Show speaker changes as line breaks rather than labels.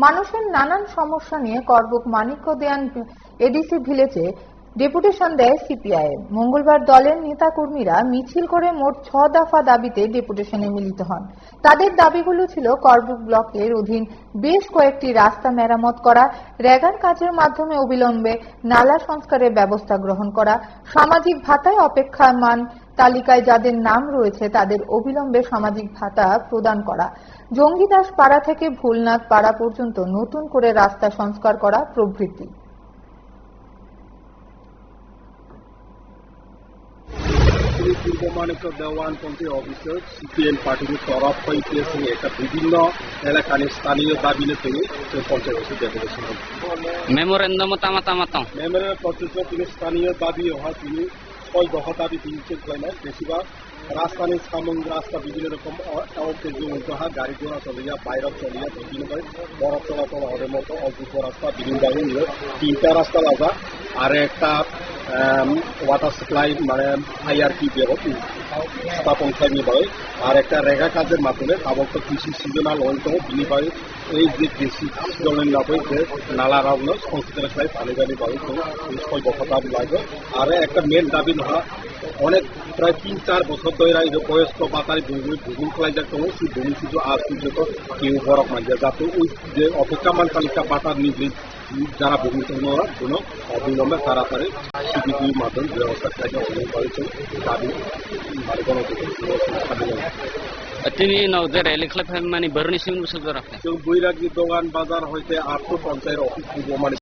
মানুষের নানান সমস্যা নিয়ে করবুক মানিক্য দেয়ান এডিসি ভিলেজে ডেপুটেশন দেয় সিপিআইএম। মঙ্গলবার দলের নেতাকর্মীরা মিছিল করে মোট 6 দফা দাবিতে ডেপুটেশনে মিলিত হন। তাদের দাবিগুলো ছিল করবুক ব্লকের অধীন বেশ কয়েকটি রাস্তা মেরামত করা, রেগার কাজের মাধ্যমে অবিলম্বে নালা সংস্কারের ব্যবস্থা গ্রহণ করা, সামাজিক ভাতায় অপেক্ষমান তালিকায় যাদের নাম রয়েছে তাদের অবিলম্বে সামাজিক ভাতা প্রদান করা, জঙ্গিদাস পাড়া থেকে ভুলনাথ পাড়া পর্যন্ত নতুন করে রাস্তা সংস্কার করা প্রভৃতি।
পূর্ব মানিক্য দেওয়ানপন্থী অফিসার সিপিএম পার্টির তরফ একটা বিভিন্ন এলাকার স্থানীয় দাবি তিনি পঞ্চায়েত ডেপুটেশন
মেমোরেন্ডাম
প্রচুর তিনি স্থানীয় দাবি হওয়া তিনি 6 দফা দাবি তিনি বেশিরভাগ রাস্তানি সামন রাস্তা বিভিন্ন রকম গাড়ি ঘোড়া চলিয়া বাইরে চলিয়া বিভিন্ন বরফ চলাচল হওয়ার মতো অল্প রাস্তা বিভিন্ন 3টা রাস্তা লাগা আর একটা ওয়াটার সাপ্লাই মানে আইআরপি স্থাপন খাইনি আর একটা রেগা কাজের মাধ্যমে আবদ্ধ কৃষি সিজনাল অঞ্চল বিনিময় এই যে কৃষি সিজনের নামে যে নালা রাউন্ড সংস্কৃত পানি জানি পাবে 6 দফা দাবি লাগবে আর একটা মেন দাবি হওয়া অনেক প্রায় 3-4 বছর ধরে এই যে বয়স্ক বাতারি ভূগুল খেলাই যাক সেই ভূমি শুধু আজ পর্যন্ত কেউ বরফ মানছে যাতে ওই যে অপেক্ষামান তালিকা পাতার নির্দেশ যারা ভূমিহীনরা কোনো অবিলম্বে তাড়াতাড়ি সিপিপির মাধ্যমে ব্যবস্থা খাইতে অভিযোগ করেছেন দাবি মানে
তিনি রেলি মানে বৈরাগী
দোকান বাজার হইতে 8 পঞ্চায়েত অফিস পূর্ব মানে